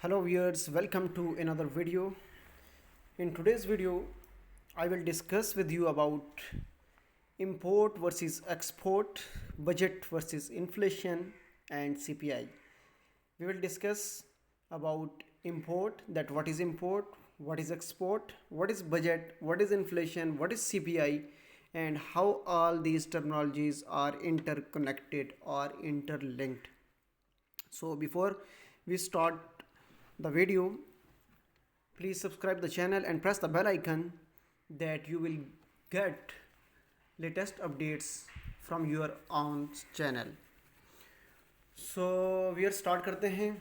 Hello viewers, welcome to another video. In today's video, I will discuss with you about import versus export, budget versus inflation and CPI. We will discuss about import, that what is import, what is export, what is budget, what is inflation, what is CPI, and how all these terminologies are interconnected or interlinked. So before we start the video, please subscribe the channel and press the bell icon that you will get latest updates from your own channel. So we start करते हैं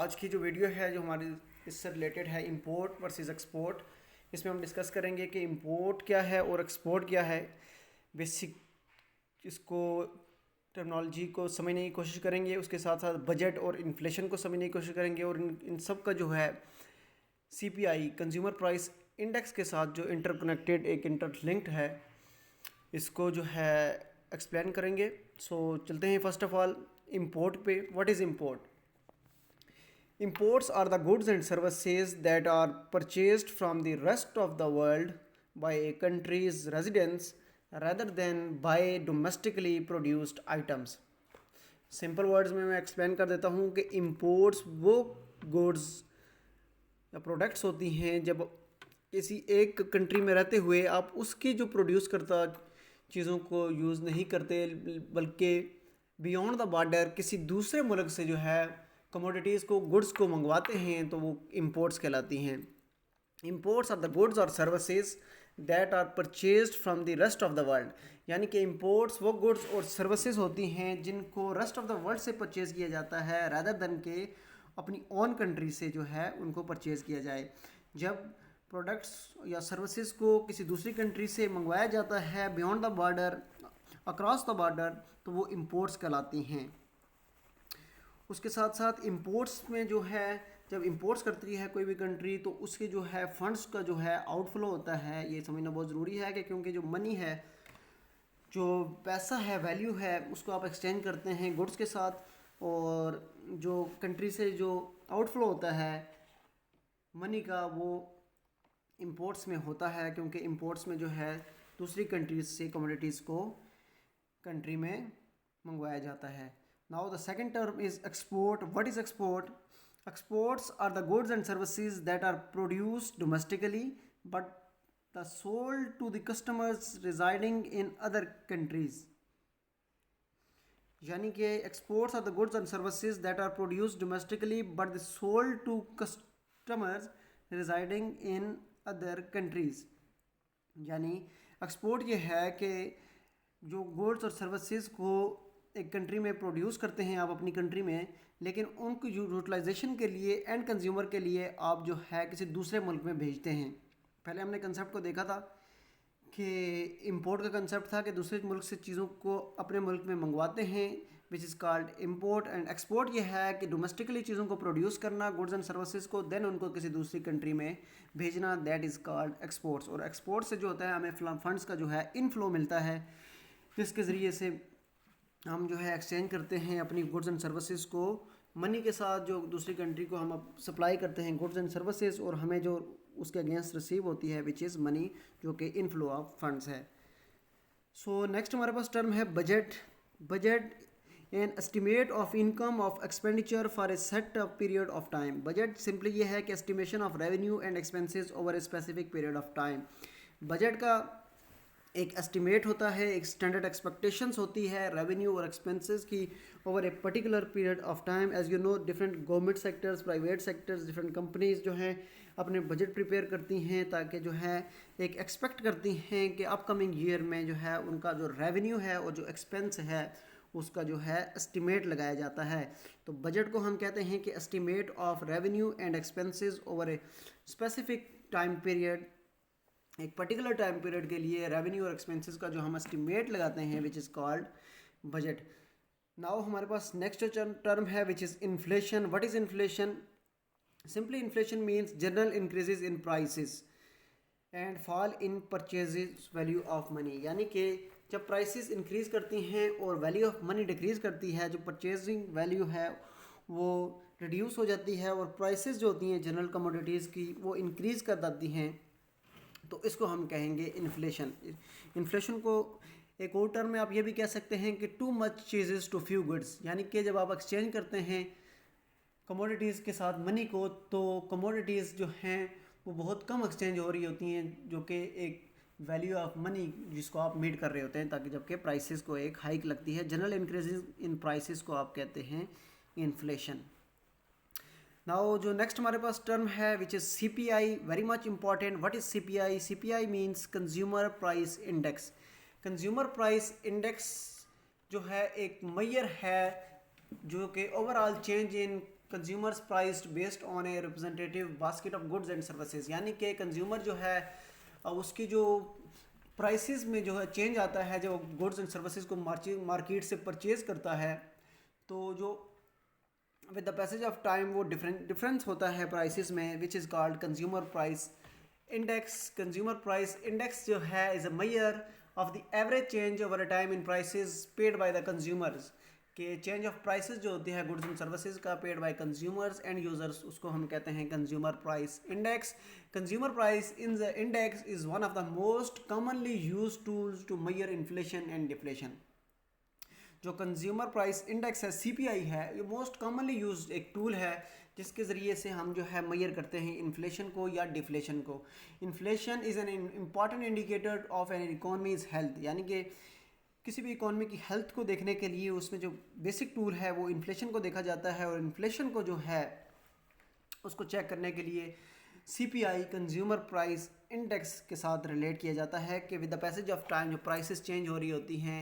आज की जो video है जो हमारी इससे related है इंपोर्ट वर्सेस एक्सपोर्ट। इसमें हम डिस्कस करेंगे कि इंपोर्ट क्या है और एक्सपोर्ट क्या है। बेसिक इसको टर्मिनोलॉजी को समझने की कोशिश करेंगे, उसके साथ साथ बजट और इन्फ्लेशन को समझने की कोशिश करेंगे और इन सब का जो है सीपीआई कंज्यूमर प्राइस इंडेक्स के साथ जो इंटरकनेक्टेड एक इंटरलिंक्ड है इसको जो है एक्सप्लेन करेंगे। सो चलते हैं फर्स्ट ऑफ ऑल इंपोर्ट पे। What is import? Imports are the goods and services that are purchased from the rest of the world by a country's residents rather than by domestically produced items. Simple words में मैं explain कर देता हूँ कि imports वो goods या products होती हैं जब किसी एक कंट्री में रहते हुए आप उसकी जो प्रोड्यूस करता चीज़ों को यूज़ नहीं करते, बल्कि बियॉन्ड द बॉर्डर किसी दूसरे मुल्क से जो है कमोडिटीज़ को, गुड्स को मंगवाते हैं, तो वो इंपोर्ट्स कहलाती हैं। इंपोर्ट्स आर द गुड्स और services that are purchased from the rest of the world, यानी कि इंपोर्ट्स वो गुड्स और सर्विसेज होती हैं जिनको रेस्ट ऑफ द वर्ल्ड से परचेज़ किया जाता है रैदर देन के अपनी ओन कंट्री से जो है उनको परचेज़ किया जाए। जब प्रोडक्ट्स या सर्विसेज को किसी दूसरी कंट्री से मंगवाया जाता है beyond the border, across the border, तो वो इंपोर्ट्स कहलाती हैं। उसके साथ साथ इंपोर्ट्स में जो है जब इंपोर्ट्स करती है कोई भी कंट्री तो उसके जो है फंड्स का जो है आउटफ्लो होता है। ये समझना बहुत ज़रूरी है कि क्योंकि जो मनी है, जो पैसा है, वैल्यू है, उसको आप एक्सचेंज करते हैं गुड्स के साथ, और जो कंट्री से जो आउटफ्लो होता है मनी का वो इंपोर्ट्स में होता है, क्योंकि इंपोर्ट्स में जो है दूसरी कंट्रीज से कमोडिटीज़ को कंट्री में मंगवाया जाता है। Now the second term is export. What is export? Exports are the goods and services that are produced domestically but the sold to the customers residing in other countries. यानी कि exports are the goods and services that are produced domestically but the sold to customers residing in other countries. यानी export ये है कि जो goods और services को एक कंट्री में प्रोड्यूस करते हैं आप अपनी कंट्री में, लेकिन उनको यूटिलाइजेशन के लिए एंड कंज्यूमर के लिए आप जो है किसी दूसरे मुल्क में भेजते हैं। पहले हमने कंसेप्ट को देखा था कि इंपोर्ट का कंसेप्ट था कि दूसरे मुल्क से चीज़ों को अपने मुल्क में मंगवाते हैं, which is called import. And export ये है कि डोमेस्टिकली चीज़ों को प्रोड्यूस करना, गुड्स एंड सर्विसेज को, देन उनको किसी दूसरी कंट्री में भेजना, दैट इज़ कॉल्ड एक्सपोर्ट्स। और एक्सपोर्ट से जो होता है हमें फंड्स का जो है इनफ्लो मिलता है, जिसके ज़रिए से हम जो है एक्सचेंज करते हैं अपनी गुड्स एंड सर्विसेज को मनी के साथ, जो दूसरी कंट्री को हम अब सप्लाई करते हैं गुड्स एंड सर्विसेज, और हमें जो उसके अगेंस्ट रिसीव होती है विच इज़ मनी, जो कि इनफ्लो ऑफ फंड्स है। सो नेक्स्ट हमारे पास टर्म है budget. Budget an estimate of income of expenditure for a set of period of time. Budget simply ये है कि estimation of revenue and expenses over a specific period of time. Budget का एक estimate होता है, एक standard expectations होती है रेवेन्यू और एक्सपेंसेस की over a particular period of time. As you know, different government sectors, private sectors, different companies जो हैं अपने बजट प्रिपेयर करती हैं ताकि जो है एक एक्सपेक्ट करती हैं कि अपकमिंग ईयर में जो है उनका जो रेवेन्यू है और जो एक्सपेंस है उसका जो है एस्टिमेट लगाया जाता है। तो बजट को हम कहते हैं कि estimate of revenue and expenses over a specific time period. एक पर्टिकुलर टाइम पीरियड के लिए रेवेन्यू और एक्सपेंसेस का जो हम एस्टिमेट लगाते हैं which is called budget. Now हमारे पास नेक्स्ट टर्म है which is inflation. What is inflation? Simply inflation means general increases in prices and fall in purchases value of money. यानी कि जब प्राइसेस इंक्रीज़ करती हैं और वैल्यू ऑफ मनी डिक्रीज़ करती है, जो परचेजिंग वैल्यू है वो रिड्यूस हो जाती है और प्राइसेस जो होती हैं जनरल कमोडिटीज़ की वो इंक्रीज़ कर देती हैं, तो इसको हम कहेंगे इन्फ्लेशन। इन्फ्लेशन को एक और टर्म में आप ये भी कह सकते हैं कि टू मच चीजेस टू फ्यू गुड्स, यानी कि जब आप एक्सचेंज करते हैं कमोडिटीज़ के साथ मनी को, तो कमोडिटीज़ जो हैं वो बहुत कम एक्सचेंज हो रही होती हैं, जो कि एक वैल्यू ऑफ मनी जिसको आप मीट कर रहे होते हैं, ताकि जबकि प्राइसेस को एक हाइक लगती है। जनरल इंक्रीज इन प्राइसेस को आप कहते हैं इन्फ्लेशन। नाउ जो नेक्स्ट हमारे पास टर्म है which is CPI, very much important. What is CPI? CPI means consumer price index. Consumer price index जो है एक मैयर है जो कि overall change in consumers price based on a representative basket of goods and services, यानी कि consumer जो है उसकी जो प्राइसेस में जो है चेंज आता है, जो गुड्स एंड सर्विसेज को मार्केट से परचेज करता है, तो जो with the passage of time वो डिफरेंस होता है प्राइसेस में, which is called consumer price index. Consumer price index जो है is a measure of the average change over a time in prices paid by the consumers, के change of prices जो होती है गुड्स एंड सर्विसेज का paid by consumers and users, उसको हम कहते हैं consumer price index. Consumer price in the index is one of the most commonly used tools to measure inflation and deflation. जो consumer price index है, CPI है, ये most commonly used एक tool है जिसके ज़रिए से हम जो है मेजर करते हैं इन्फ्लेशन को या डिफ्लेशन को। Inflation is an important indicator of an economy's health, यानी कि किसी भी इकोनॉमी की हेल्थ को देखने के लिए उसमें जो बेसिक टूल है वो इन्फ्लेशन को देखा जाता है, और इन्फ्लेशन को जो है उसको चेक करने के लिए सीपीआई कंज्यूमर प्राइस इंडेक्स के साथ रिलेट किया जाता है कि with the passage of time जो प्राइसेस चेंज हो रही होती हैं,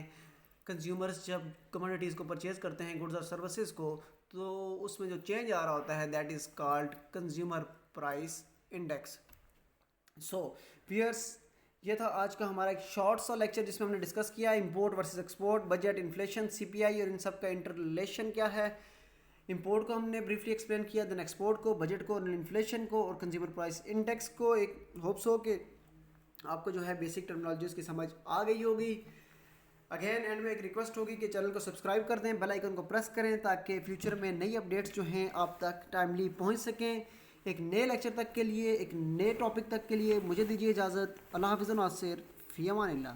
कंज्यूमर्स जब कमोडिटीज़ को परचेज करते हैं गुड्स और सर्विसेज को, तो उसमें जो चेंज आ रहा होता है that is called consumer price index. So viewers, ये था आज का हमारा एक शॉर्ट सा लेक्चर जिसमें हमने डिस्कस किया import versus export, budget, inflation, CPI और इन सब का इंटर रिलेशन क्या है। इंपोर्ट को हमने ब्रीफली एक्सप्लेन किया, देन एक्सपोर्ट को, बजट को, इन्फ्लेशन को और कंज्यूमर प्राइस इंडेक्स को। एक होप्स हो कि आपको जो है बेसिक टर्मिनोलॉजीज की समझ आ गई होगी। अगेन एंड में एक रिक्वेस्ट होगी कि चैनल को सब्सक्राइब कर दें, बेल आइकन को प्रेस करें ताकि फ्यूचर में नई अपडेट्स जो हैं आप तक टाइमली पहुंच सकें। एक नए लेक्चर तक के लिए, एक नए टॉपिक तक के लिए मुझे दीजिए इजाज़त। अल्लाह हाफ़िज़ नासिर, फ़ी अमानिल्लाह।